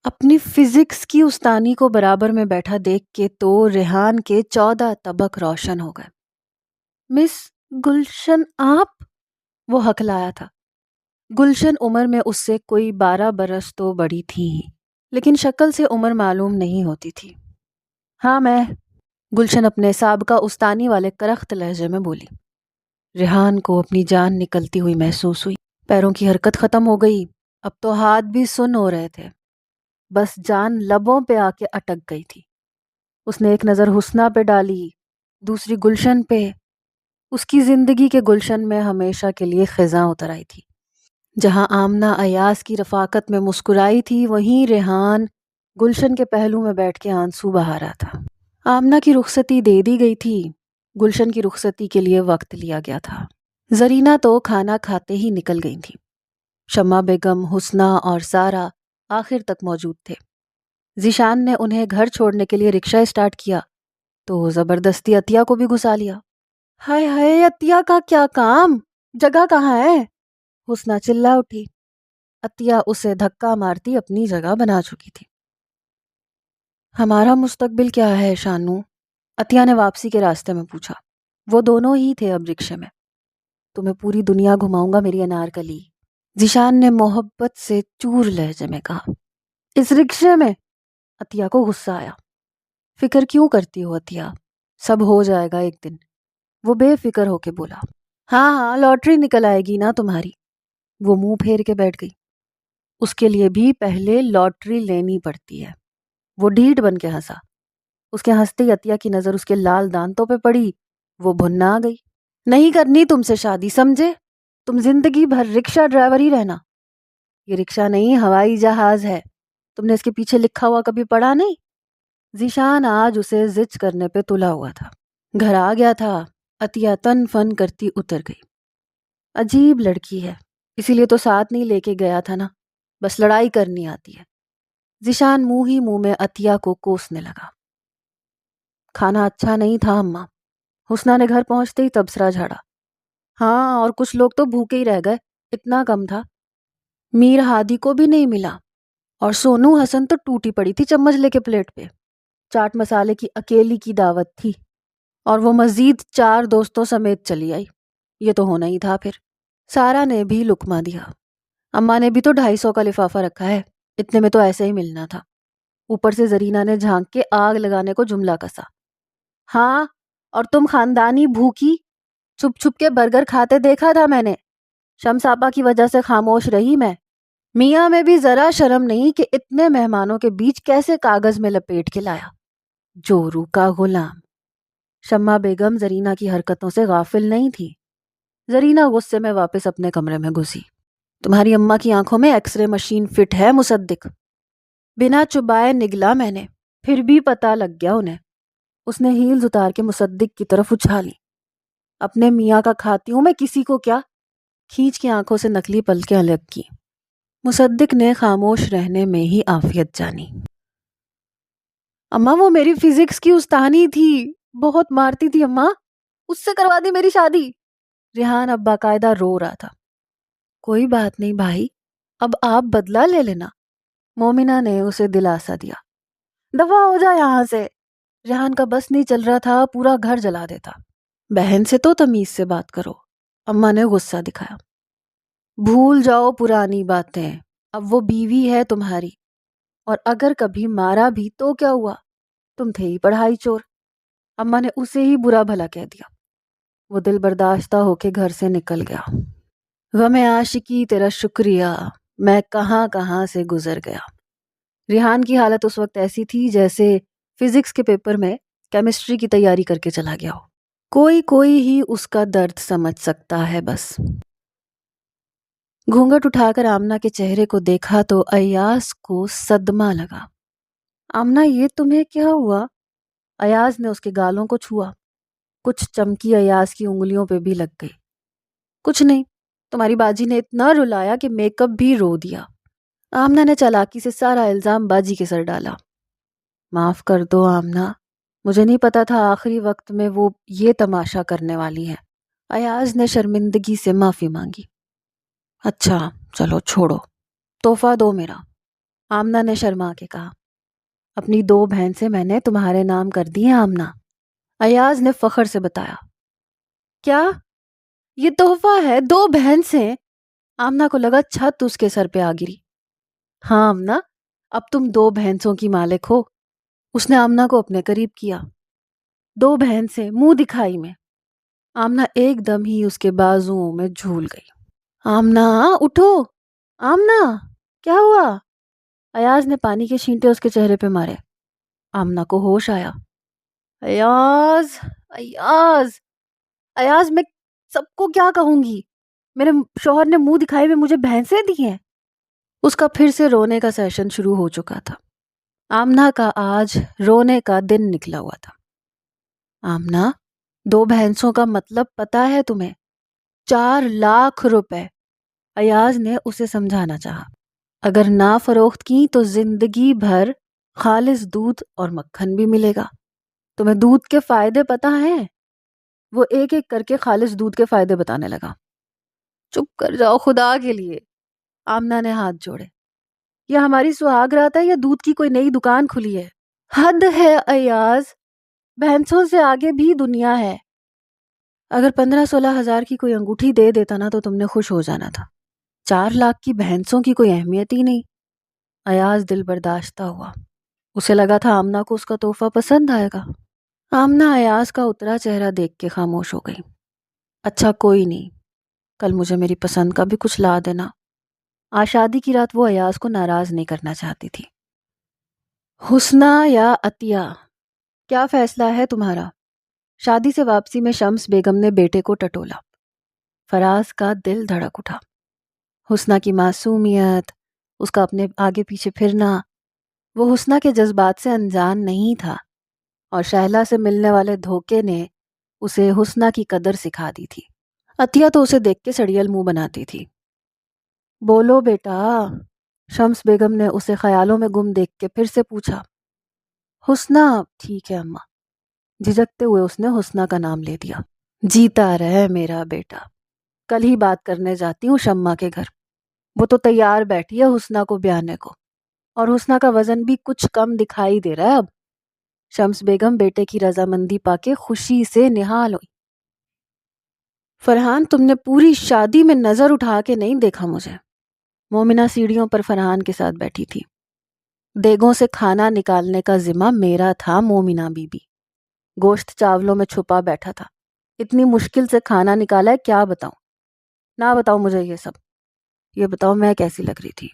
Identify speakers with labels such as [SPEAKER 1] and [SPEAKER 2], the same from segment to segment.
[SPEAKER 1] اپنی فزکس کی استانی کو برابر میں بیٹھا دیکھ کے تو ریحان کے 14 طبق روشن ہو گئے۔ مس گلشن آپ؟ وہ ہکلایا تھا۔ گلشن عمر میں اس سے کوئی 12 برس تو بڑی تھی ہی، لیکن شکل سے عمر معلوم نہیں ہوتی تھی۔ ہاں میں، گلشن اپنے سابقہ استانی والے کرخت لہجے میں بولی۔ ریحان کو اپنی جان نکلتی ہوئی محسوس ہوئی۔ پیروں کی حرکت ختم ہو گئی، اب تو ہاتھ بھی سن ہو رہے تھے، بس جان لبوں پہ آ کے اٹک گئی تھی۔ اس نے ایک نظر حسنہ پہ ڈالی، دوسری گلشن پہ۔ اس کی زندگی کے گلشن میں ہمیشہ کے لیے خزاں اتر آئی تھی۔ جہاں آمنہ ایاز کی رفاقت میں مسکرائی تھی، وہیں ریحان گلشن کے پہلو میں بیٹھ کے آنسو بہا رہا تھا۔ آمنہ کی رخصتی دے دی گئی تھی، گلشن کی رخصتی کے لیے وقت لیا گیا تھا۔ زرینہ تو کھانا کھاتے ہی نکل گئی تھی۔ شمع بیگم، حسنہ اور سارا آخر تک موجود تھے۔ ذیشان نے انہیں گھر چھوڑنے کے لیے رکشہ اسٹارٹ کیا تو زبردستی عطیہ کو بھی گھسا لیا۔ ہائے ہائے، عطیہ کا کیا کام، جگہ کہاں ہے؟ حسنہ چلا اٹھی۔ عطیہ اسے دھکا مارتی اپنی جگہ بنا چکی تھی۔ ہمارا مستقبل کیا ہے شانو؟ عطیہ نے واپسی کے راستے میں پوچھا۔ وہ دونوں ہی تھے اب رکشے میں۔ تمہیں پوری دنیا گھماؤں گا میری انارکلی، ذیشان نے محبت سے چور لہجے میں کہا۔ اس رکشے میں؟ عطیہ کو غصہ آیا۔ فکر کیوں کرتی ہو عطیہ، سب ہو جائے گا ایک دن، وہ بے فکر ہو کے بولا۔ ہاں ہاں، لاٹری نکل آئے گی نا تمہاری۔ وہ منہ پھیر کے بیٹھ گئی۔ اس کے لیے بھی پہلے لاٹری لینی پڑتی ہے۔ وہ ڈھیٹ بن کے ہنسا۔ اس کے ہنستے ہی عطیہ کی نظر اس کے لال دانتوں پہ پڑی، وہ بھننا آ گئی۔ نہیں کرنی تم سے شادی، سمجھے؟ تم زندگی بھر رکشہ ڈرائیور ہی رہنا۔ یہ رکشہ نہیں، ہوائی جہاز ہے، تم نے اس کے پیچھے لکھا ہوا کبھی پڑھا نہیں؟ ذیشان آج اسے زچ کرنے پہ تلا ہوا تھا۔ گھر آ گیا تھا، عطیہ تن فن کرتی اتر گئی۔ عجیب لڑکی ہے، اسی لیے تو ساتھ نہیں لے کے گیا تھا نا، بس لڑائی کرنی آتی ہے۔ ذیشان منہ ہی منہ میں عطیہ کو کوسنے لگا۔ کھانا اچھا نہیں تھا اماں، حسنہ نے گھر پہنچتے ہی تبصرہ جھاڑا۔ ہاں، اور کچھ لوگ تو بھوکے ہی رہ گئے، اتنا کم تھا۔ میر ہادی کو بھی نہیں ملا، اور سونو حسن تو ٹوٹی پڑی تھی چمچ لے کے پلیٹ پہ۔ چاٹ مسالے کی اکیلی کی دعوت تھی، اور وہ مزید 4 دوستوں سمیت چلی آئی۔ یہ تو ہونا ہی تھا پھر۔ سارا نے بھی لقمہ دیا۔ اماں نے بھی تو 250 کا لفافہ رکھا ہے، اتنے میں تو ایسے ہی ملنا تھا۔ اوپر سے زرینہ نے جھانک کے آگ لگانے کو جملہ کسا۔ ہاں، اور تم خاندانی بھوکی، چھپ چھپ کے برگر کھاتے دیکھا تھا میں نے، شمس آپا کی وجہ سے خاموش رہی میں۔ میاں میں بھی ذرا شرم نہیں کہ اتنے مہمانوں کے بیچ کیسے کاغذ میں لپیٹ کے لایا۔ جورو کا غلام۔ شمع بیگم زرینہ کی حرکتوں سے غافل نہیں تھی۔ زرینہ غصے میں واپس اپنے کمرے میں گھسی۔ تمہاری اماں کی آنکھوں میں ایکس رے مشین فٹ ہے مصدق؟ بنا چبائے نگلا میں نے، پھر بھی پتہ لگ گیا انہیں۔ اس نے ہیلز اتار کے مصدق کی طرف اچھالی۔ اپنے میاں کا کھاتی ہوں میں کسی کو کیا؟ کھینچ کے آنکھوں سے نکلی پلکیں الگ کی۔ مصدق نے خاموش رہنے میں ہی عافیت جانی۔ اماں وہ میری فزکس کی استانی تھی، بہت مارتی تھی اماں، اس سے کروا دی میری شادی۔ ریحان اب باقاعدہ رو رہا تھا۔ کوئی بات نہیں بھائی، اب آپ بدلہ لے لینا، مومنہ نے اسے دلاسا دیا۔ دفع ہو جا یہاں سے، ریحان کا بس نہیں چل رہا تھا، پورا گھر جلا دیتا۔ بہن سے تو تمیز سے بات کرو، اماں نے غصہ دکھایا۔ بھول جاؤ پرانی باتیں، اب وہ بیوی ہے تمہاری، اور اگر کبھی مارا بھی تو کیا ہوا، تم تھے ہی پڑھائی چور۔ اماں نے اسے ہی برا بھلا کہہ دیا۔ وہ دل برداشتہ ہو کے گھر سے نکل گیا۔ غم عاشقی تیرا شکریہ، میں کہاں کہاں سے گزر گیا۔ ریحان کی حالت اس وقت ایسی تھی جیسے فزکس کے پیپر میں کیمسٹری کی تیاری کر کے چلا گیا ہو۔ کوئی ہی اس کا درد سمجھ سکتا ہے بس۔ گھونگھٹ اٹھا کر آمنہ کے چہرے کو دیکھا تو ایاز کو صدمہ لگا۔ آمنہ یہ تمہیں کیا ہوا؟ ایاز نے اس کے گالوں کو چھوا۔ کچھ چمکی ایاز کی انگلیوں پہ بھی لگ گئی۔ کچھ نہیں، تمہاری باجی نے اتنا رلایا کہ میک اپ بھی رو دیا۔ آمنہ نے چالاکی سے سارا الزام باجی کے سر ڈالا۔ معاف کر دو آمنہ، مجھے نہیں پتا تھا آخری وقت میں وہ یہ تماشا کرنے والی ہیں۔ ایاز نے شرمندگی سے معافی مانگی۔ اچھا چلو چھوڑو، تحفہ دو میرا۔ آمنہ نے شرما کے کہا۔ اپنی 2 بھینسیں میں نے تمہارے نام کر دی ہیں آمنہ، ایاز نے فخر سے بتایا۔ کیا؟ یہ تحفہ ہے؟ 2 بھینسیں؟ آمنہ کو لگا چھت اس کے سر پہ آ گری۔ ہاں آمنہ، اب تم 2 بھینسوں کی مالک ہو۔ اس نے آمنہ کو اپنے قریب کیا۔ 2 بھینسیں منہ دکھائی میں۔ آمنہ ایک دم ہی اس کے بازوؤں میں جھول گئی۔ آمنہ اٹھو، آمنہ کیا ہوا؟ ایاز نے پانی کے چھینٹے اس کے چہرے پہ مارے۔ آمنہ کو ہوش آیا۔ ایاز، ایاز، ایاز میں سب کو کیا کہوں گی؟ میرے شوہر نے منہ دکھائے ہوئے مجھے بھینسیں دی ہیں۔ اس کا پھر سے رونے کا سیشن شروع ہو چکا تھا۔ آمنہ کا آج رونے کا دن نکلا ہوا تھا۔ آمنہ، 2 بھینسوں کا مطلب پتہ ہے تمہیں؟ 4 لاکھ روپے۔ ایاز نے اسے سمجھانا چاہا۔ اگر نہ فروخت کی تو زندگی بھر خالص دودھ اور مکھن بھی ملے گا۔ تمہیں دودھ کے فائدے پتہ ہیں؟ وہ ایک ایک کر کے خالص دودھ کے فائدے بتانے لگا۔ چپ کر جاؤ خدا کے لیے، آمنہ نے ہاتھ جوڑے۔ یہ ہماری سہاگ رات ہے یا دودھ کی کوئی نئی دکان کھلی ہے؟ حد ہے ایاز، بھینسوں سے آگے بھی دنیا ہے۔ اگر 15-16 ہزار کی کوئی انگوٹھی دے دیتا نا تو تم نے خوش ہو جانا تھا۔ 4 لاکھ کی بھینسوں کی کوئی اہمیت ہی نہیں۔ ایاز دل برداشتہ ہوا۔ اسے لگا تھا آمنہ کو اس کا تحفہ پسند آئے گا۔ آمنہ ایاز کا اترا چہرہ دیکھ کے خاموش ہو گئی۔ اچھا کوئی نہیں، کل مجھے میری پسند کا بھی کچھ لا دینا۔ آج شادی کی رات وہ ایاز کو ناراض نہیں کرنا چاہتی تھی۔ حسنہ یا عطیہ، کیا فیصلہ ہے تمہارا؟ شادی سے واپسی میں شمس بیگم نے بیٹے کو ٹٹولا۔ فراز کا دل دھڑک اٹھا۔ حسنہ کی معصومیت، اس کا اپنے آگے پیچھے پھرنا، وہ حسنہ کے جذبات سے انجان نہیں تھا، اور شہلا سے ملنے والے دھوکے نے اسے حسنہ کی قدر سکھا دی تھی۔ عطیہ تو اسے دیکھ کے سڑیل منہ بناتی تھی۔ بولو بیٹا، شمس بیگم نے اسے خیالوں میں گم دیکھ کے پھر سے پوچھا۔ حسنہ ٹھیک ہے اماں، جھجکتے ہوئے اس نے حسنہ کا نام لے دیا۔ جیتا رہے میرا بیٹا، کل ہی بات کرنے جاتی ہوں شمع کے گھر، وہ تو تیار بیٹھی ہے حسنہ کو بیانے کو، اور حسنہ کا وزن بھی کچھ کم دکھائی دے رہا ہے اب۔ شمس بیگم بیٹے کی رضامندی پا کے خوشی سے نہال ہوئی۔ فرحان، تم نے پوری شادی میں نظر اٹھا کے نہیں دیکھا مجھے۔ مومنہ سیڑھیوں پر فرحان کے ساتھ بیٹھی تھی۔ دیگوں سے کھانا نکالنے کا ذمہ میرا تھا مومنہ بی بی۔ گوشت چاولوں میں چھپا بیٹھا تھا، اتنی مشکل سے کھانا نکالا ہے، کیا بتاؤں؟ نہ بتاؤ مجھے یہ سب، یہ بتاؤ میں کیسی لگ رہی تھی؟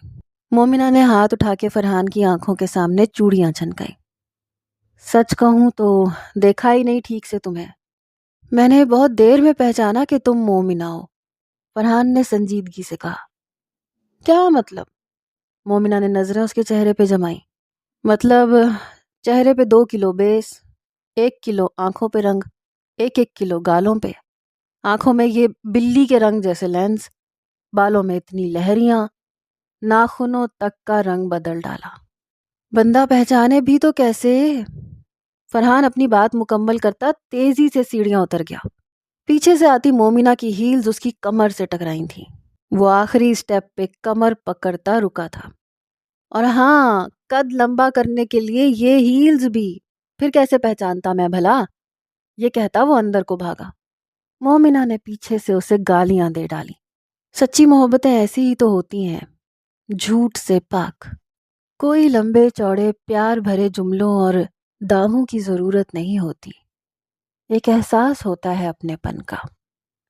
[SPEAKER 1] مومنہ نے ہاتھ اٹھا کے فرحان کی آنکھوں کے سامنے چوڑیاں چھنکائی۔ سچ کہوں تو دیکھا ہی نہیں ٹھیک سے تمہیں، میں نے بہت دیر میں پہچانا کہ تم مومنہ ہو، فرحان نے سنجیدگی سے کہا۔ کیا مطلب؟ مومنہ نے نظریں اس کے چہرے پہ جمائیں۔ مطلب چہرے پہ 2 کلو بیس، 1 کلو آنکھوں پہ رنگ، 1 کلو گالوں پہ، آنکھوں میں یہ بلی کے رنگ جیسے لینس، بالوں میں اتنی لہریاں، ناخنوں تک کا رنگ بدل ڈالا۔ بندہ پہچانے بھی تو کیسے؟ فرحان اپنی بات مکمل کرتا تیزی سے سیڑھیاں اتر گیا۔ پیچھے سے آتی مومنہ کی ہیلز اس کی کمر سے ٹکرائیں تھیں۔ وہ آخری سٹیپ پہ کمر پکڑتا رکا تھا، اور ہاں، قد لمبا کرنے کے لیے یہ ہیلز بھی، پھر کیسے پہچانتا میں بھلا؟ یہ کہتا وہ اندر کو بھاگا۔ مومنہ نے پیچھے سے اسے گالیاں دے ڈالی۔ سچی محبتیں ایسی ہی تو ہوتی ہیں، جھوٹ سے پاک۔ کوئی لمبے چوڑے پیار بھرے جملوں اور دعووں کی ضرورت نہیں ہوتی، ایک احساس ہوتا ہے اپنے پن کا،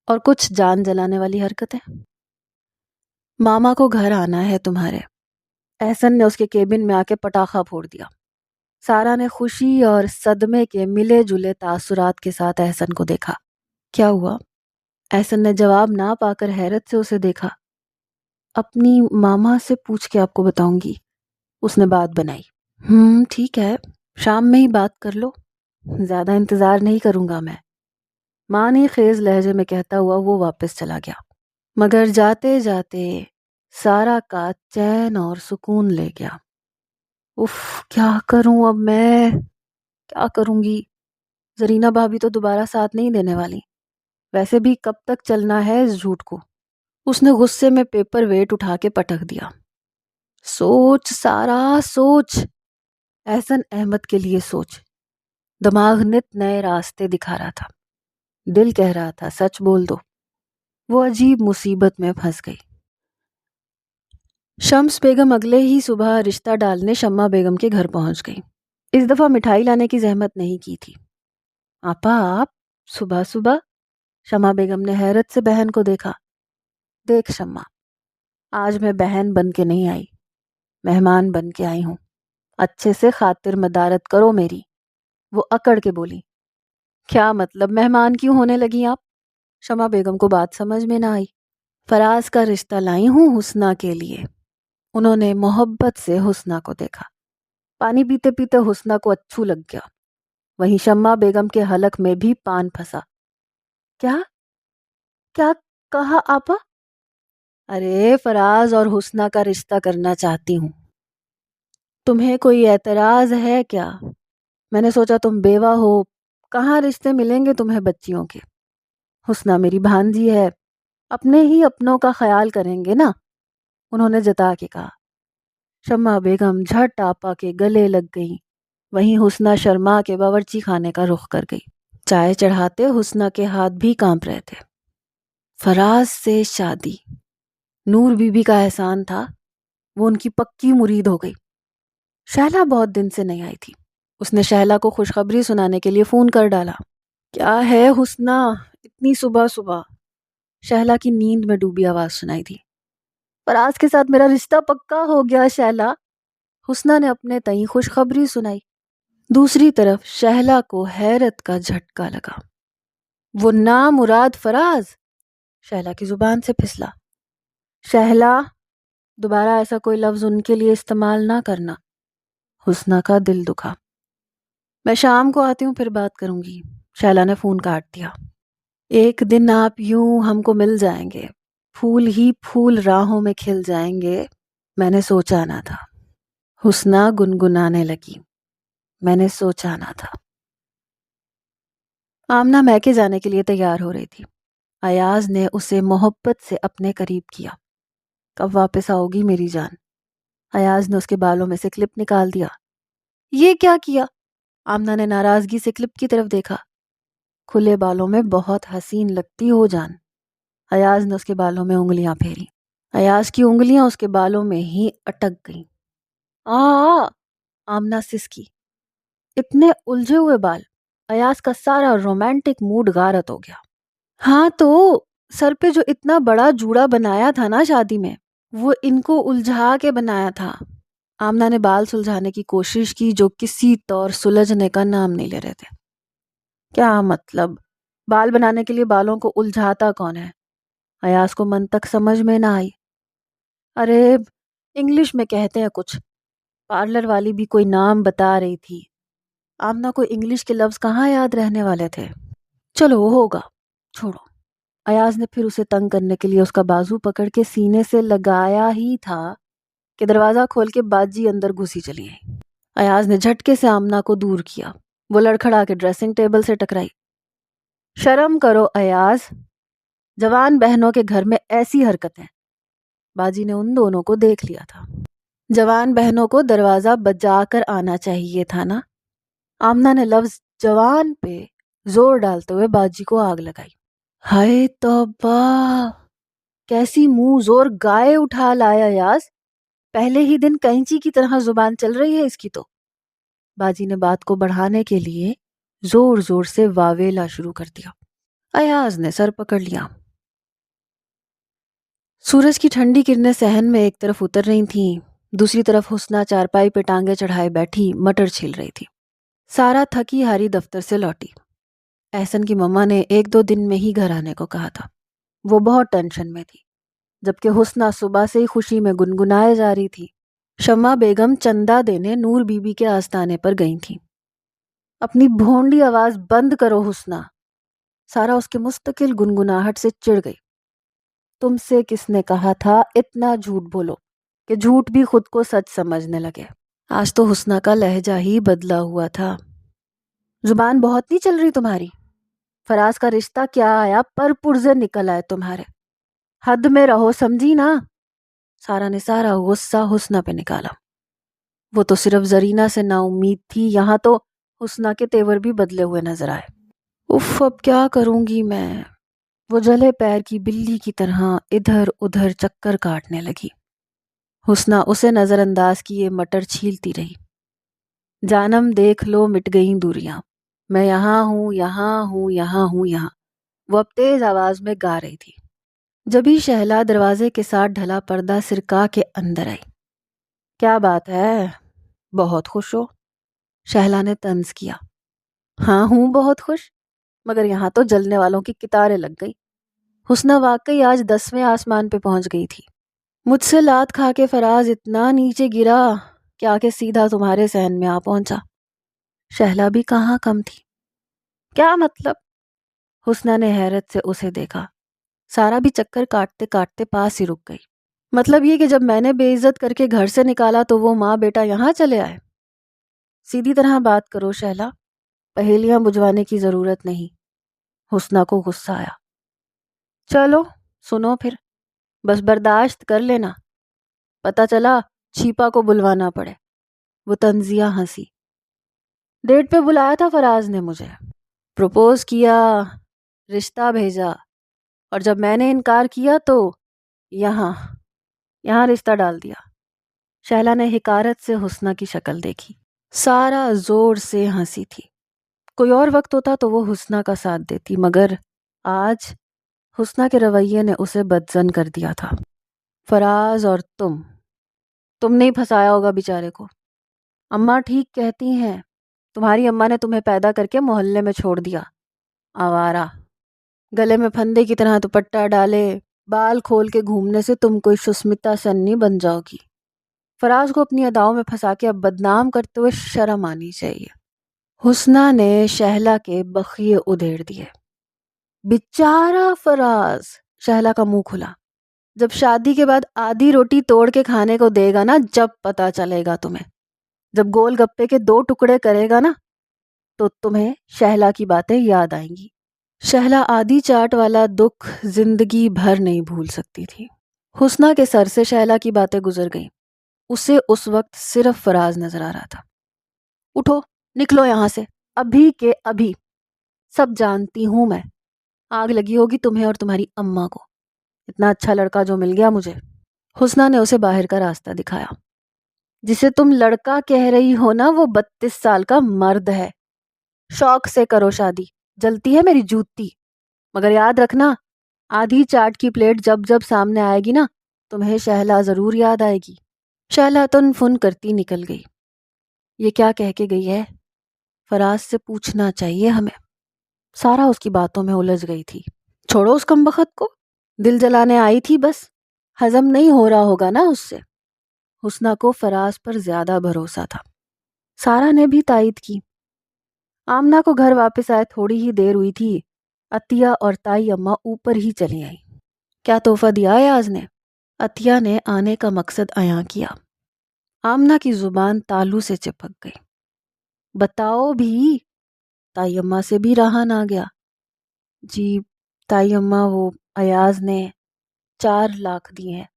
[SPEAKER 1] اور کچھ جان جلانے والی حرکتیں۔ ماما کو گھر آنا ہے تمہارے، احسن نے اس کے کیبن میں آ کے پٹاخہ پھوڑ دیا۔ سارا نے خوشی اور صدمے کے ملے جلے تاثرات کے ساتھ احسن کو دیکھا۔ کیا ہوا؟ احسن نے جواب نہ پا کر حیرت سے اسے دیکھا۔ اپنی ماما سے پوچھ کے آپ کو بتاؤں گی، اس نے بات بنائی۔ ٹھیک ہے، شام میں ہی بات کر لو، زیادہ انتظار نہیں کروں گا میں، معنی خیز لہجے میں کہتا ہوا وہ واپس چلا گیا، مگر جاتے جاتے سارا کا چین اور سکون لے گیا۔ اف، کیا کروں اب میں، کیا کروں گی؟ زرینہ بھابی تو دوبارہ ساتھ نہیں دینے والی، ویسے بھی کب تک چلنا ہے اس جھوٹ کو؟ اس نے غصے میں پیپر ویٹ اٹھا کے پٹک دیا۔ سوچ سارا سوچ، احسن احمد کے لیے سوچ۔ دماغ نت نئے راستے دکھا رہا تھا، دل کہہ رہا تھا سچ بول دو۔ وہ عجیب مصیبت میں پھنس گئی۔ شمس بیگم اگلے ہی صبح رشتہ ڈالنے شمع بیگم کے گھر پہنچ گئی۔ اس دفعہ مٹھائی لانے کی زحمت نہیں کی تھی۔ آپا آپ صبح صبح؟ شمع بیگم نے حیرت سے بہن کو دیکھا۔ دیکھ شمع، آج میں بہن بن کے نہیں آئی، مہمان بن کے آئی ہوں، اچھے سے خاطر مدارت کرو میری۔ وہ اکڑ کے بولی۔ کیا مطلب مہمان کیوں ہونے لگی آپ؟ شمع بیگم کو بات سمجھ میں نہ آئی۔ فراز کا رشتہ لائی ہوں حسنہ کے لیے۔ انہوں نے محبت سے حسنہ کو دیکھا۔ پانی پیتے پیتے حسنہ کو اچھو لگ گیا۔ وہیں شمع بیگم کے حلق میں بھی پان پھنسا۔ کیا کیا کہا آپا؟ ارے فراز اور حسنہ کا رشتہ کرنا چاہتی ہوں۔ تمہیں کوئی اعتراض ہے کیا؟ میں نے سوچا تم بیوہ ہو، کہاں رشتے ملیں گے تمہیں بچیوں کے؟ حسنہ میری بھانجی ہے، اپنے ہی اپنوں کا خیال کریں گے نا، انہوں نے جتا کے کہا۔ شمع بیگم جھٹ آپا کے گلے لگ گئی۔ وہیں حسنہ شرما کے باورچی خانے کا رخ کر گئی۔ چائے چڑھاتے حسنہ کے ہاتھ بھی کانپ رہے تھے۔ فراز سے شادی، نور بی بی کا احسان تھا، وہ ان کی پکی مرید ہو گئی۔ شہلا بہت دن سے نہیں آئی تھی۔ اس نے شہلا کو خوشخبری سنانے کے لیے فون کر ڈالا۔ کیا ہے حسنہ اتنی صبح صبح؟ شہلا کی نیند میں ڈوبی آواز سنائی دی۔ فراز کے ساتھ میرا رشتہ پکا ہو گیا شہلا، حسنہ نے اپنے تئیں خوشخبری سنائی۔ دوسری طرف شہلا کو حیرت کا جھٹکا لگا۔ وہ نامراد فراز؟ شہلا کی زبان سے پھسلا۔ شہلا، دوبارہ ایسا کوئی لفظ ان کے لیے استعمال نہ کرنا۔ حسنہ کا دل دکھا۔ میں شام کو آتی ہوں پھر بات کروں گی۔ شہلا نے فون کاٹ دیا۔ ایک دن آپ یوں ہم کو مل جائیں گے، پھول ہی پھول راہوں میں کھل جائیں گے، میں نے سوچا نہ تھا۔ حسنہ گنگنانے لگی۔ میں نے سوچا نہ تھا۔ آمنہ میکے جانے کے لیے تیار ہو رہی تھی۔ ایاز نے اسے محبت سے اپنے قریب کیا۔ کب واپس آؤ گی میری جان؟ ایاز نے اس کے بالوں میں سے کلپ نکال دیا۔ یہ کیا کیا؟ آمنہ نے ناراضگی سے کلپ کی طرف دیکھا۔ کھلے بالوں میں بہت حسین لگتی ہو جان۔ ایاز نے اس کے بالوں میں انگلیاں پھیری۔ ایاز کی انگلیاں اس کے بالوں میں ہی اٹک گئیں۔ آمنہ سسکی۔ اتنے الجھے ہوئے بال، ایاز کا سارا رومانٹک موڈ غارت ہو گیا۔ ہاں تو سر پہ جو اتنا بڑا جوڑا بنایا تھا نا شادی میں، وہ ان کو الجھا کے بنایا تھا۔ آمنہ نے بال سلجھانے کی کوشش کی جو کسی طور سلجھنے کا نام نہیں لے رہے تھے۔ کیا مطلب؟ بال بنانے کے لیے بالوں کو الجھاتا کون ہے؟ ایاز کو منطق سمجھ میں نہ آئی۔ ارے انگلش میں کہتے ہیں کچھ، پارلر والی بھی کوئی نام بتا رہی تھی۔ آمنہ کو انگلش کے لفظ کہاں یاد رہنے والے تھے؟ چلو ہوگا، چھوڑو۔ ایاز نے پھر اسے تنگ کرنے کے لیے اس کا بازو پکڑ کے سینے سے لگایا ہی تھا کہ دروازہ کھول کے باجی اندر گھسی چلی آئی۔ ایاز نے جھٹکے سے آمنہ کو دور کیا۔ وہ لڑکھڑا کے ڈریسنگ ٹیبل سے ٹکرائی۔ شرم کرو ایاز، جوان بہنوں کے گھر میں ایسی حرکتیں۔ باجی نے ان دونوں کو دیکھ لیا تھا۔ جوان بہنوں کو دروازہ بجا کر آنا چاہیے تھا نا۔ آمنہ نے لفظ جوان پہ زور ڈالتے ہوئے باجی کو آگ لگائی۔ ہائے توبہ، کیسی منہ زور گائے اٹھا لایا ایاز، پہلے ہی دن کینچی کی طرح زبان چل رہی ہے اس کی تو۔ باجی نے بات کو بڑھانے کے لیے زور زور سے واویلا شروع کر دیا۔ ایاز نے سر پکڑ لیا۔ سورج کی ٹھنڈی کرنیں صحن میں ایک طرف اتر رہی تھیں، دوسری طرف حسنہ چارپائی پہ ٹانگیں چڑھائے بیٹھی مٹر چھیل رہی تھی۔ سارا تھکی ہاری دفتر سے لوٹی۔ احسن کی مما نے 1-2 دن میں ہی گھر آنے کو کہا تھا۔ وہ بہت ٹینشن میں تھی، جبکہ حسنہ صبح سے ہی خوشی میں گنگنائے جا رہی تھی۔ شمع بیگم چندہ دینے نور بی بی کے آستانے پر گئی تھیں۔ اپنی بھونڈی آواز بند کرو حسنہ، سارا اس کے مستقل گنگناہٹ سے چڑ گئی۔ تم سے کس نے کہا تھا اتنا جھوٹ بولو کہ جھوٹ بھی خود کو سچ سمجھنے لگے؟ آج تو حسنہ کا لہجہ ہی بدلا ہوا تھا۔ زبان بہت نہیں چل رہی تمہاری؟ فراز کا رشتہ کیا آیا پر پرزے نکل آئے تمہارے۔ حد میں رہو، سمجھی نا؟ سارا نے سارا غصہ حسنہ پہ نکالا۔ وہ تو صرف زرینہ سے نا امید تھی، یہاں تو حسنہ کے تیور بھی بدلے ہوئے نظر آئے۔ اف، اب کیا کروں گی میں؟ وہ جلے پیر کی بلی کی طرح ادھر ادھر چکر کاٹنے لگی۔ حسنہ اسے نظر انداز کیے مٹر چھیلتی رہی۔ جانم دیکھ لو مٹ گئیں دوریاں، میں یہاں ہوں یہاں ہوں یہاں ہوں یہاں، وہ اب تیز آواز میں گا رہی تھی۔ جبھی شہلا دروازے کے ساتھ ڈھلا پردہ سرکا کے اندر آئی۔ کیا بات ہے، بہت خوش ہو؟ شہلا نے طنز کیا۔ ہاں ہوں بہت خوش، مگر یہاں تو جلنے والوں کی قطاریں لگ گئی۔ حسنہ واقعی آج 10ویں آسمان پہ پہنچ گئی تھی۔ مجھ سے لات کھا کے فراز اتنا نیچے گرا کہ آ کے سیدھا تمہارے صحن میں آ پہنچا۔ شہلا بھی کہاں کم تھی۔ کیا مطلب؟ حسنہ نے حیرت سے اسے دیکھا۔ سارا بھی چکر کاٹتے کاٹتے پاس ہی رک گئی۔ مطلب یہ کہ جب میں نے بے عزت کر کے گھر سے نکالا تو وہ ماں بیٹا یہاں چلے آئے؟ سیدھی طرح بات کرو شہلا، پہیلیاں بجھوانے کی ضرورت نہیں۔ حسنہ کو غصہ آیا۔ چلو سنو پھر، بس برداشت کر لینا، پتہ چلا چھیپا کو بلوانا پڑے۔ وہ طنزیہ ہنسی۔ ڈیٹ پہ بلایا تھا فراز نے مجھے، پروپوز کیا، رشتہ بھیجا، اور جب میں نے انکار کیا تو یہاں رشتہ ڈال دیا۔ شہلا نے حقارت سے حسنہ کی شکل دیکھی۔ سارا زور سے ہنسی تھی۔ کوئی اور وقت ہوتا تو وہ حسنہ کا ساتھ دیتی، مگر آج حسنہ کے رویے نے اسے بدظن کر دیا تھا۔ فراز اور تم نے ہی پھنسایا ہوگا بیچارے کو۔ اماں ٹھیک کہتی ہیں، تمہاری اماں نے تمہیں پیدا کر کے محلے میں چھوڑ دیا، آوارہ۔ گلے میں پھندے کی طرح دوپٹہ ڈالے بال کھول کے گھومنے سے تم کوئی سشمتا سن نہیں بن جاؤ گی۔ فراز کو اپنی اداؤں میں پھنسا کے اب بدنام کرتے ہوئے شرم آنی چاہیے۔ حسنہ نے شہلا کے بخیے ادھیڑ دیے۔ بیچارہ فراز، شہلا کا منہ کھلا۔ جب شادی کے بعد آدھی روٹی توڑ کے کھانے کو دے گا نا، جب پتا چلے گا تمہیں، جب گول گپے کے 2 ٹکڑے کرے گا نا، تو تمہیں شہلا کی باتیں یاد آئیں گی۔ شہلا آدھی چاٹ والا دکھ زندگی بھر نہیں بھول سکتی تھی۔ حسنہ کے سر سے شہلا کی باتیں گزر گئیں۔ اسے اس وقت صرف فراز نظر آ رہا تھا۔ اٹھو، نکلو یہاں سے، ابھی کے ابھی۔ سب جانتی ہوں میں، آگ لگی ہوگی تمہیں اور تمہاری اماں کو، اتنا اچھا لڑکا جو مل گیا مجھے۔ حسنہ نے اسے باہر کا راستہ دکھایا۔ جسے تم لڑکا کہہ رہی ہو نا، وہ 32 سال کا مرد ہے۔ شوق سے کرو شادی، جلتی ہے میری جوتی، مگر یاد رکھنا، آدھی چاٹ کی پلیٹ جب جب سامنے آئے گی نا، تمہیں شہلا ضرور یاد آئے گی۔ شہلا تن فن کرتی نکل گئی۔ یہ کیا کہہ کے گئی ہے؟ فراز سے پوچھنا چاہیے ہمیں۔ سارا اس کی باتوں میں الجھ گئی تھی۔ چھوڑو اس کمبخت کو، دل جلانے آئی تھی بس، ہضم نہیں ہو رہا ہوگا نا اس سے۔ حسنہ کو فراز پر زیادہ بھروسہ تھا۔ سارا نے بھی تائید کی۔ آمنہ کو گھر واپس آئے تھوڑی ہی دیر ہوئی تھی، عطیہ اور تائی اماں اوپر ہی چلی آئیں۔ کیا تحفہ دیا ایاز نے؟ عطیہ نے آنے کا مقصد عیاں کیا۔ آمنہ کی زبان تالو سے چپک گئی۔ بتاؤ بھی، تائی اماں سے بھی رہا نہ گیا۔ جی تائی اماں، وہ ایاز نے 4 لاکھ دیے ہیں۔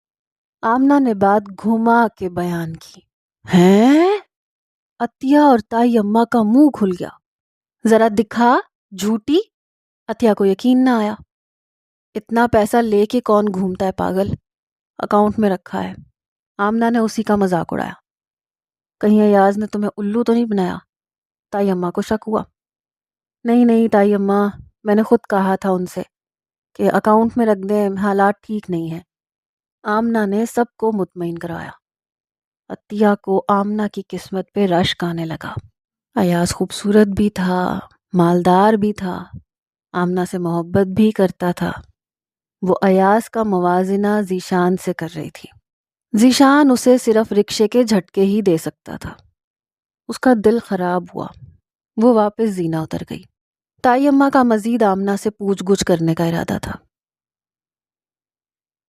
[SPEAKER 1] آمنہ نے بات گھما کے بیان کی۔ ہیں؟ عطیہ اور تائی اماں کا منہ کھل گیا۔ ذرا دکھا، جھوٹی۔ عطیہ کو یقین نہ آیا۔ اتنا پیسہ لے کے کون گھومتا ہے پاگل، اکاؤنٹ میں رکھا ہے۔ آمنہ نے اسی کا مذاق اڑایا۔ کہیں ایاز نے تمہیں الو تو نہیں بنایا؟ تائی اماں کو شک ہوا۔ نہیں تائی اماں، میں نے خود کہا تھا ان سے کہ اکاؤنٹ میں رکھ دیں، حالات ٹھیک نہیں ہیں۔ آمنہ نے سب کو مطمئن کرایا۔ عطیہ کو آمنہ کی قسمت پہ رشک آنے لگا۔ ایاز خوبصورت بھی تھا، مالدار بھی تھا، آمنہ سے محبت بھی کرتا تھا۔ وہ ایاز کا موازنہ ذیشان سے کر رہی تھی۔ ذیشان اسے صرف رکشے کے جھٹکے ہی دے سکتا تھا۔ اس کا دل خراب ہوا۔ وہ واپس زینہ اتر گئی۔ تائی اماں کا مزید آمنہ سے پوچھ گچھ کرنے کا ارادہ تھا۔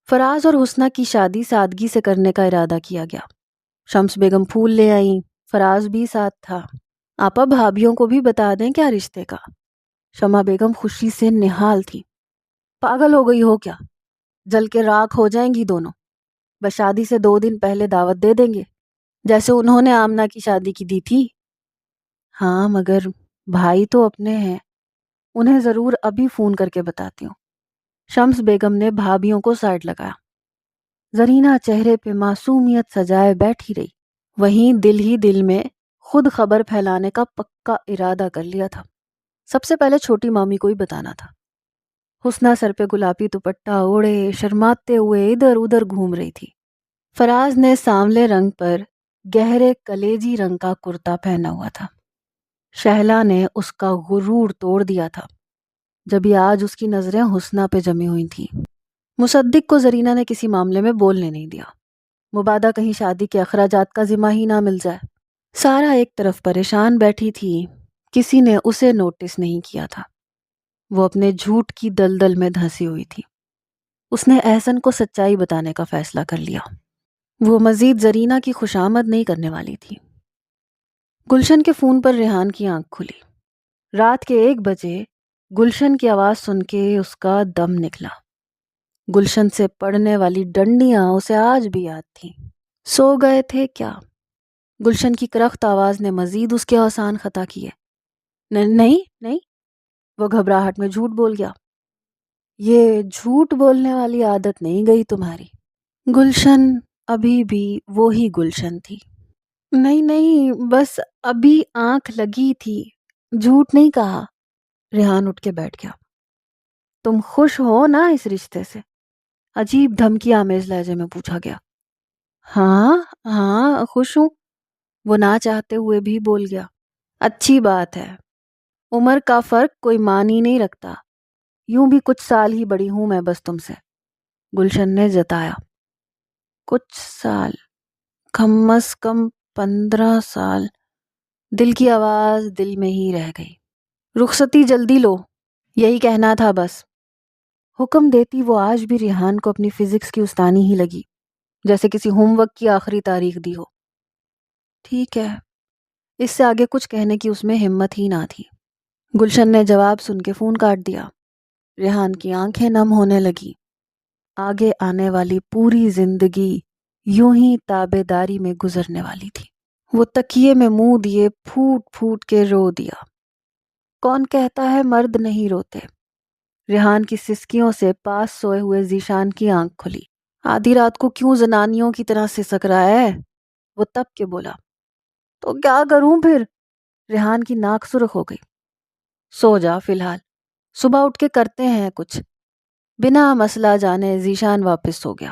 [SPEAKER 1] فراز اور حسنہ کی شادی سادگی سے کرنے کا ارادہ کیا گیا۔ شمس بیگم پھول لے آئیں، فراز بھی ساتھ تھا۔ آپا بھابھیوں کو بھی بتا دیں کیا رشتے کا۔ شمع بیگم خوشی سے نہال تھی۔ پاگل ہو گئی ہو کیا؟ جل کے راکھ ہو جائیں گی دونوں۔ بس شادی سے 2 دن پہلے دعوت دے دیں گے، جیسے انہوں نے آمنہ کی شادی کی دی تھی۔ ہاں مگر بھائی تو اپنے ہیں، انہیں ضرور ابھی فون کر کے بتاتی ہوں۔ شمس بیگم نے بھابھیوں کو سائڈ لگایا۔ زرینہ چہرے پہ معصومیت سجائے بیٹھی رہی، وہیں دل ہی دل میں خود خبر پھیلانے کا پکا ارادہ کر لیا تھا۔ سب سے پہلے چھوٹی مامی کو ہی بتانا تھا۔ حسنہ سر پہ گلابی دوپٹہ اوڑھے شرماتے ہوئے ادھر ادھر گھوم رہی تھی۔ فراز نے سانولے رنگ پر گہرے کلیجی رنگ کا کرتا پہنا ہوا تھا۔ شہلا نے اس کا غرور توڑ دیا تھا جبھی آج اس کی نظریں حسنہ پہ جمی ہوئی تھیں۔ مصدق کو زرینہ نے کسی معاملے میں بولنے نہیں دیا، مبادا کہیں شادی کے اخراجات کا ذمہ ہی نہ مل جائے۔ سارا ایک طرف پریشان بیٹھی تھی، کسی نے اسے نوٹس نہیں کیا تھا۔ وہ اپنے جھوٹ کی دلدل میں دھنسی ہوئی تھی۔ اس نے احسن کو سچائی بتانے کا فیصلہ کر لیا۔ وہ مزید زرینہ کی خوشامد نہیں کرنے والی تھی۔ گلشن کے فون پر ریحان کی آنکھ کھلی۔ رات کے 1 بجے گلشن کی آواز سن کے اس کا دم نکلا۔ گلشن سے پڑنے والی ڈنڈیاں اسے آج بھی یاد تھیں۔ سو گئے تھے کیا؟ گلشن کی کرخت آواز نے مزید اس کے احسان خطا کیے۔ نہیں، وہ گھبراہٹ میں جھوٹ بول گیا۔ یہ جھوٹ بولنے والی عادت نہیں گئی تمہاری۔ گلشن ابھی بھی وہی گلشن تھی۔ نہیں، بس ابھی آنکھ لگی تھی، جھوٹ نہیں کہا۔ ریحان اٹھ کے بیٹھ گیا۔ تم خوش ہو نا اس رشتے سے؟ عجیب دھمکی آمیز لہجے میں پوچھا گیا۔ ہاں خوش ہوں، وہ نہ چاہتے ہوئے بھی بول گیا۔ اچھی بات ہے، عمر کا فرق کوئی معنی نہیں رکھتا، یوں بھی کچھ سال ہی بڑی ہوں میں بس تم سے، گلشن نے جتایا۔ کچھ سال؟ کم از کم 15 سال۔ دل کی آواز دل میں ہی رہ گئی۔ رخصتی جلدی لو، یہی کہنا تھا بس۔ حکم دیتی وہ آج بھی ریحان کو اپنی فزکس کی استانی ہی لگی، جیسے کسی ہوم ورک کی آخری تاریخ دی ہو۔ ٹھیک ہے، اس سے آگے کچھ کہنے کی اس میں ہمت ہی نہ تھی۔ گلشن نے جواب سن کے فون کاٹ دیا۔ ریحان کی آنکھیں نم ہونے لگی۔ آگے آنے والی پوری زندگی یوں ہی تابع داری میں گزرنے والی تھی۔ وہ تکیے میں منہ دیے پھوٹ پھوٹ کے رو دیا۔ کون کہتا ہے مرد نہیں روتے؟ ریحان کی سسکیوں سے پاس سوئے ہوئے ذیشان کی آنکھ کھلی۔ آدھی رات کو کیوں زنانیوں کی طرح سسک رہا ہے؟ وہ تب کے بولا۔ تو کیا کروں پھر؟ ریحان کی ناک سرخ ہو گئی۔ سو جا فی الحال، صبح اٹھ کے کرتے ہیں کچھ۔ بنا مسئلہ جانے ذیشان واپس سو گیا۔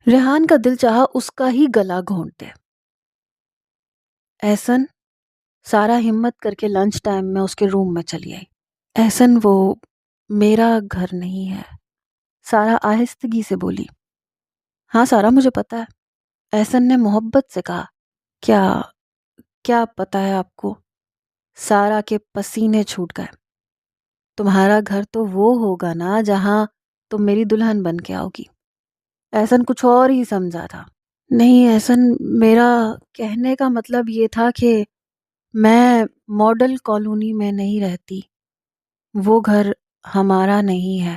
[SPEAKER 1] ریحان کا دل چاہا اس کا ہی گلا گھونٹ دے۔ احسن، سارا ہمت کر کے لنچ ٹائم میں اس کے روم میں چلی آئی۔ احسن، وہ میرا گھر نہیں ہے، سارا آہستگی سے بولی۔ ہاں سارا، مجھے پتا ہے، احسن نے محبت سے کہا۔ کیا پتا ہے آپ کو؟ سارا کے پسینے چھوٹ گئے۔ تمہارا گھر تو وہ ہوگا نا جہاں تم میری دلہن بن کے آؤ گی۔ احسن کچھ اور ہی سمجھا تھا۔ نہیں احسن، میرا کہنے کا مطلب یہ تھا کہ میں ماڈل کالونی میں نہیں رہتی، وہ گھر ہمارا نہیں ہے،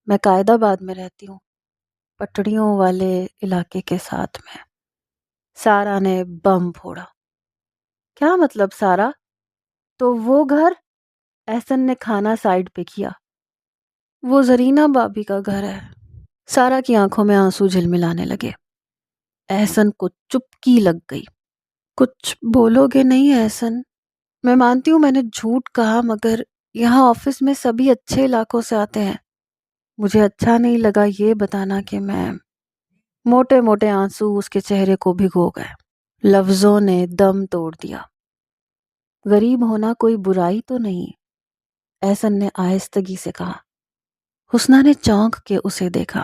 [SPEAKER 1] میں قائد آباد میں رہتی ہوں، پٹڑیوں والے علاقے کے ساتھ میں۔ سارا نے بم پھوڑا۔ کیا مطلب سارا؟ تو وہ گھر؟ احسن نے کھانا سائڈ پہ کیا۔ وہ زرینہ بابی کا گھر ہے۔ سارا کی آنکھوں میں آنسو جھلملانے لگے۔ احسن کو چپکی لگ گئی۔ کچھ بولو گے نہیں احسن؟ میں مانتی ہوں میں نے جھوٹ کہا، مگر یہاں آفس میں سبھی اچھے علاقوں سے آتے ہیں، مجھے اچھا نہیں لگا یہ بتانا کہ میں… موٹے موٹے آنسو اس کے چہرے کو بھگو گئے۔ لفظوں نے دم توڑ دیا۔ غریب ہونا کوئی برائی تو نہیں، احسن نے آہستگی سے کہا۔ حسنہ نے چونک کے اسے دیکھا۔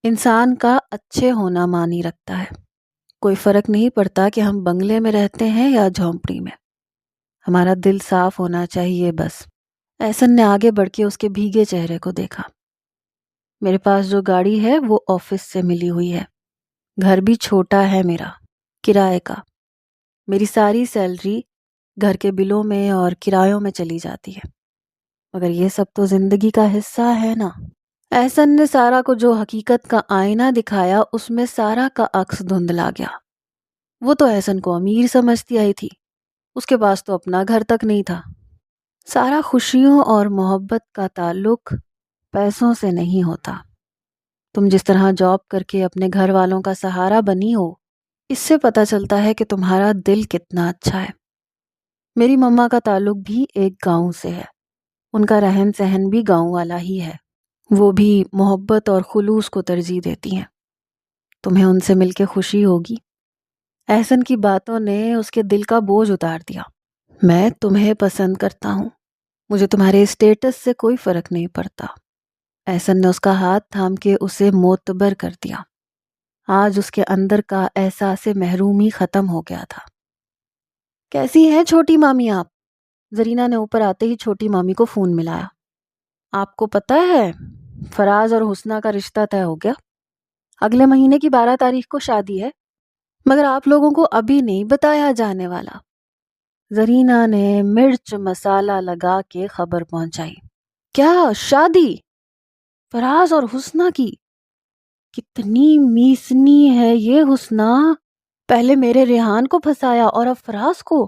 [SPEAKER 1] انسان کا اچھے ہونا معنی رکھتا ہے، کوئی فرق نہیں پڑتا کہ ہم بنگلے میں رہتے ہیں یا جھونپڑی میں، ہمارا دل صاف ہونا چاہیے بس۔ احسن نے آگے بڑھ کے اس کے بھیگے چہرے کو دیکھا۔ میرے پاس جو گاڑی ہے وہ آفس سے ملی ہوئی ہے، گھر بھی چھوٹا ہے میرا، کرائے کا، میری ساری سیلری گھر کے بلوں میں اور کرایوں میں چلی جاتی ہے، مگر یہ سب تو زندگی کا حصہ ہے نا۔ احسن نے سارا کو جو حقیقت کا آئینہ دکھایا اس میں سارا کا عکس دھندلا گیا۔ وہ تو احسن کو امیر سمجھتی آئی تھی، اس کے پاس تو اپنا گھر تک نہیں تھا۔ سارا خوشیوں اور محبت کا تعلق پیسوں سے نہیں ہوتا۔ تم جس طرح جاب کر کے اپنے گھر والوں کا سہارا بنی ہو، اس سے پتہ چلتا ہے کہ تمہارا دل کتنا اچھا ہے۔ میری مما کا تعلق بھی ایک گاؤں سے ہے، ان کا رہن سہن بھی گاؤں والا ہی ہے، وہ بھی محبت اور خلوص کو ترجیح دیتی ہیں۔ تمہیں ان سے مل کے خوشی ہوگی۔ احسن کی باتوں نے اس کے دل کا بوجھ اتار دیا۔ میں تمہیں پسند کرتا ہوں، مجھے تمہارے اسٹیٹس سے کوئی فرق نہیں پڑتا۔ احسن نے اس کا ہاتھ تھام کے اسے معتبر کر دیا۔ آج اس کے اندر کا احساس محرومی ختم ہو گیا تھا۔ کیسی ہیں چھوٹی مامی آپ؟ زرینہ نے اوپر آتے ہی چھوٹی مامی کو فون ملایا۔ آپ کو پتہ ہے فراز اور حسنہ کا رشتہ طے ہو گیا، اگلے مہینے کی 12 تاریخ کو شادی ہے، مگر آپ لوگوں کو ابھی نہیں بتایا جانے والا۔ زرینہ نے مرچ مسالہ لگا کے خبر پہنچائی۔ کیا شادی؟ فراز اور حسنہ کی؟ کتنی میسنی ہے یہ حسنہ، پہلے میرے ریحان کو پھنسایا اور اب فراز کو۔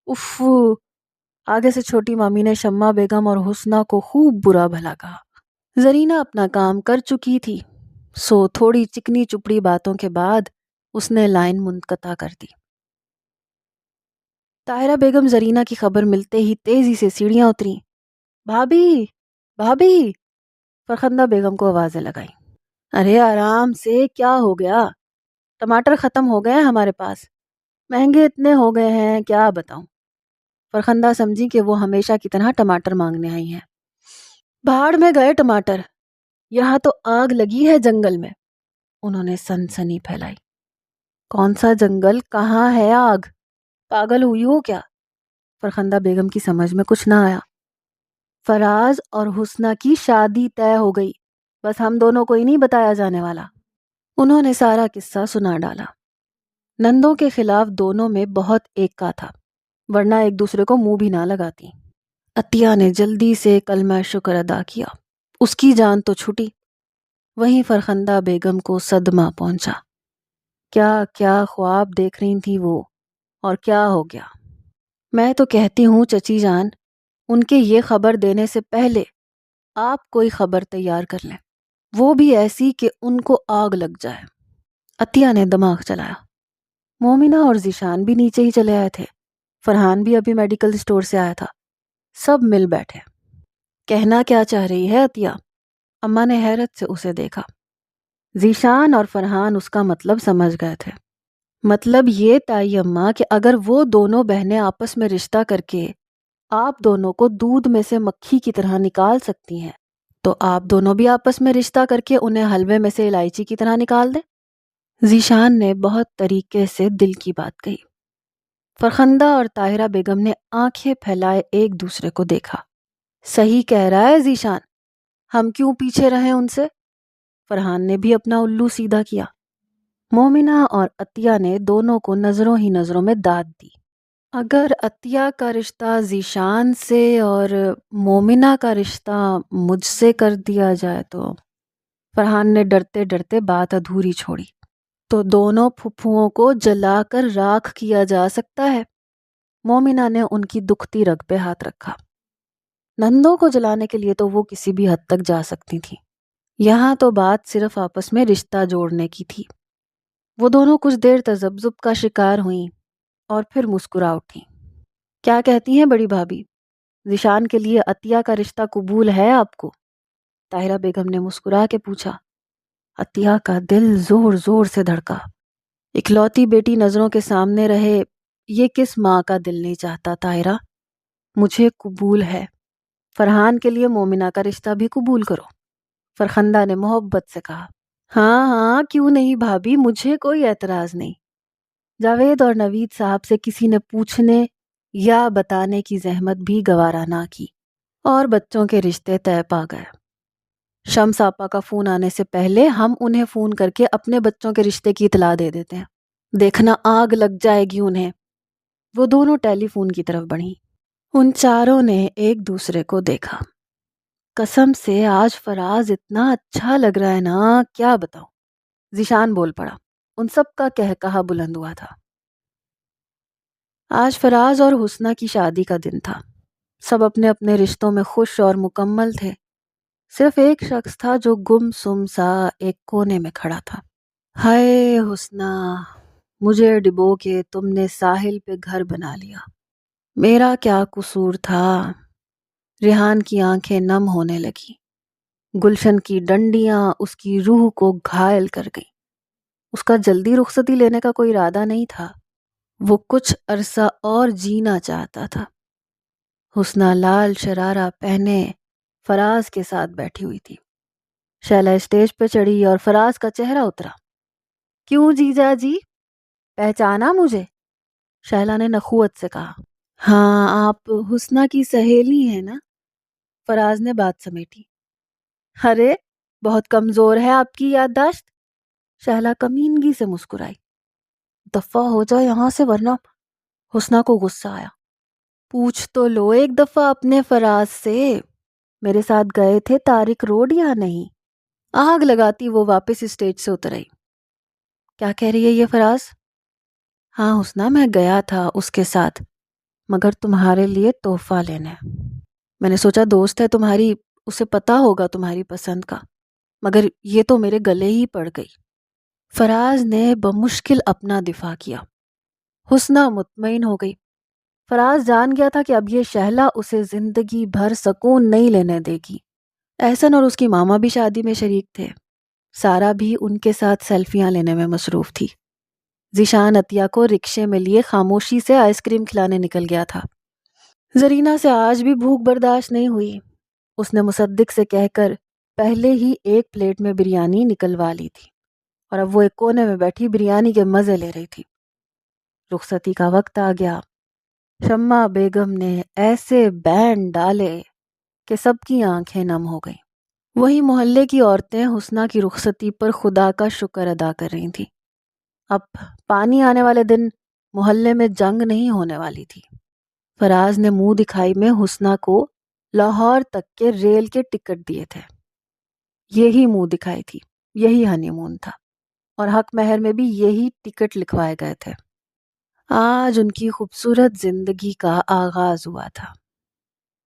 [SPEAKER 1] اف! آگے سے چھوٹی مامی نے شمع بیگم اور حسنہ کو خوب برا بھلا کہا۔ زرینہ اپنا کام کر چکی تھی، سو تھوڑی چکنی چپڑی باتوں کے بعد اس نے لائن منقطع کر دی۔ طاہرہ بیگم زرینہ کی خبر ملتے ہی تیزی سے سیڑھیاں اتریں۔ بھابی، بھابی! فرخندہ بیگم کو آوازیں لگائیں۔ ارے آرام سے، کیا ہو گیا؟ ٹماٹر ختم ہو گئے ہیں ہمارے پاس، مہنگے اتنے ہو گئے ہیں کیا بتاؤں۔ فرخندہ سمجھی کہ وہ ہمیشہ کی طرح ٹماٹر مانگنے آئی ہیں۔ بھاڑ میں گئے ٹماٹر، یہاں تو آگ لگی ہے جنگل میں، انہوں نے سنسنی پھیلائی۔ کون سا جنگل؟ کہاں ہے آگ؟ پاگل ہوئی ہو کیا؟ فرخندہ بیگم کی سمجھ میں کچھ نہ آیا۔ فراز اور حسنہ کی شادی طے ہو گئی، بس ہم دونوں کو ہی نہیں بتایا جانے والا۔ انہوں نے سارا قصہ سنا ڈالا۔ نندوں کے خلاف دونوں میں بہت ایکا تھا، ورنہ ایک دوسرے کو منہ بھی نہ لگاتی۔ عطیہ نے جلدی سے کلمہ شکر ادا کیا، اس کی جان تو چھٹی۔ وہیں فرخندہ بیگم کو صدمہ پہنچا۔ کیا کیا خواب دیکھ رہی تھی وہ، اور کیا ہو گیا؟ میں تو کہتی ہوں چچی جان، ان کے یہ خبر دینے سے پہلے آپ کوئی خبر تیار کر لیں، وہ بھی ایسی کہ ان کو آگ لگ جائے۔ عطیہ نے دماغ چلایا۔ مومنہ اور ذیشان بھی نیچے ہی چلے آئے تھے، فرحان بھی ابھی میڈیکل اسٹور سے آیا تھا، سب مل بیٹھے۔ کہنا کیا چاہ رہی ہے عطیہ؟ اماں نے حیرت سے اسے دیکھا۔ ذیشان اور فرحان اس کا مطلب سمجھ گئے تھے۔ مطلب یہ تائی اماں کہ اگر وہ دونوں بہنیں آپس میں رشتہ کر کے آپ دونوں کو دودھ میں سے مکھی کی طرح نکال سکتی ہیں، تو آپ دونوں بھی آپس میں رشتہ کر کے انہیں حلوے میں سے الائچی کی طرح نکال دیں۔ ذیشان نے بہت طریقے سے دل کی بات کہی۔ فرخندہ اور طاہرہ بیگم نے آنکھیں پھیلائے ایک دوسرے کو دیکھا۔ صحیح کہہ رہا ہے ذیشان، ہم کیوں پیچھے رہیں ان سے؟ فرحان نے بھی اپنا الو سیدھا کیا۔ مومنہ اور عطیہ نے دونوں کو نظروں ہی نظروں میں داد دی۔ اگر عطیہ کا رشتہ ذیشان سے اور مومنہ کا رشتہ مجھ سے کر دیا جائے تو، فرحان نے ڈرتے ڈرتے بات ادھوری چھوڑی، تو دونوں پھپھوؤں کو جلا کر راکھ کیا جا سکتا ہے۔ مومنہ نے ان کی دکھتی رگ پہ ہاتھ رکھا۔ نندوں کو جلانے کے لیے تو وہ کسی بھی حد تک جا سکتی تھی، یہاں تو بات صرف آپس میں رشتہ جوڑنے کی تھی۔ وہ دونوں کچھ دیر تذبذب کا شکار ہوئیں اور پھر مسکرا اٹھیں۔ کیا کہتی ہیں بڑی بھابی، ذیشان کے لیے عطیہ کا رشتہ قبول ہے آپ کو؟ طاہرہ بیگم نے مسکرا کے پوچھا۔ عطیہ کا دل زور زور سے دھڑکا۔ اکلوتی بیٹی نظروں کے سامنے رہے، یہ کس ماں کا دل نہیں چاہتا طاہرہ؟ مجھے قبول ہے۔ فرحان کے لیے مومنہ کا رشتہ بھی قبول کرو، فرخندہ نے محبت سے کہا۔ ہاں ہاں کیوں نہیں بھابی، مجھے کوئی اعتراض نہیں۔ جاوید اور نوید صاحب سے کسی نے پوچھنے یا بتانے کی زحمت بھی گوارا نہ کی، اور بچوں کے رشتے طے پا گئے۔ شمس آپا کا فون آنے سے پہلے ہم انہیں فون کر کے اپنے بچوں کے رشتے کی اطلاع دے دیتے ہیں، دیکھنا آگ لگ جائے گی انہیں۔ وہ دونوں ٹیلی فون کی طرف بڑھیں۔ ان چاروں نے ایک دوسرے کو دیکھا۔ قسم سے آج فراز اتنا اچھا لگ رہا ہے نا، کیا بتاؤں۔ ذیشان بول پڑا۔ ان سب کا کہا بلند ہوا تھا۔ آج فراز اور حسنہ کی شادی کا دن تھا۔ سب اپنے اپنے رشتوں میں خوش اور مکمل تھے۔ صرف ایک شخص تھا جو گم سم سا ایک کونے میں کھڑا تھا۔ ہائے حسنہ، مجھے ڈبو کے تم نے ساحل پہ گھر بنا لیا۔ میرا کیا قصور تھا؟ ریحان کی آنکھیں نم ہونے لگی۔ گلشن کی ڈنڈیاں اس کی روح کو گھائل کر گئی۔ اس کا جلدی رخصتی لینے کا کوئی ارادہ نہیں تھا۔ وہ کچھ عرصہ اور جینا چاہتا تھا۔ حسنہ لال شرارہ پہنے فراز کے ساتھ بیٹھی ہوئی تھی۔ شیلا اسٹیج پہ چڑھی اور فراز کا چہرہ اترا۔ کیوں جیجا جی، پہچانا مجھے؟ شیلا نے نخوت سے کہا۔ ہاں، آپ حسنہ کی سہیلی ہیں نا؟ فراز نے بات سمیٹی۔ ارے بہت کمزور ہے آپ کی یادداشت۔ شیلا کمینگی سے مسکرائی۔ دفع ہو جاؤ یہاں سے ورنہ۔ حسنہ کو غصہ آیا۔ پوچھ تو لو ایک دفعہ اپنے فراز سے، میرے ساتھ گئے تھے طارق روڈ یا نہیں؟ آگ لگاتی وہ واپس اسٹیج سے اتر آئی۔ کیا کہہ رہی ہے یہ فراز؟ ہاں حسنہ، میں گیا تھا اس کے ساتھ، مگر تمہارے لیے تحفہ لینے۔ میں نے سوچا دوست ہے تمہاری، اسے پتا ہوگا تمہاری پسند کا، مگر یہ تو میرے گلے ہی پڑ گئی۔ فراز نے بمشکل اپنا دفاع کیا۔ حسنہ مطمئن ہو گئی۔ فراز جان گیا تھا کہ اب یہ شہلا اسے زندگی بھر سکون نہیں لینے دے گی۔ احسن اور اس کی ماما بھی شادی میں شریک تھے۔ سارا بھی ان کے ساتھ سیلفیاں لینے میں مصروف تھی۔ ذیشان عطیہ کو رکشے میں لیے خاموشی سے آئس کریم کھلانے نکل گیا تھا۔ زرینہ سے آج بھی بھوک برداشت نہیں ہوئی۔ اس نے مصدق سے کہہ کر پہلے ہی ایک پلیٹ میں بریانی نکلوا لی تھی اور اب وہ ایک کونے میں بیٹھی بریانی کے مزے لے رہی تھی۔ رخصتی کا وقت آ گیا۔ شمع بیگم نے ایسے بینڈ ڈالے کہ سب کی آنکھیں نم ہو گئیں۔ وہی محلے کی عورتیں حسنہ کی رخصتی پر خدا کا شکر ادا کر رہی تھیں۔ اب پانی آنے والے دن محلے میں جنگ نہیں ہونے والی تھی۔ فراز نے منہ دکھائی میں حسنہ کو لاہور تک کے ریل کے ٹکٹ دیے تھے۔ یہی منہ دکھائی تھی، یہی ہنی مون تھا، اور حق مہر میں بھی یہی ٹکٹ لکھوائے گئے تھے۔ آج ان کی خوبصورت زندگی کا آغاز ہوا تھا۔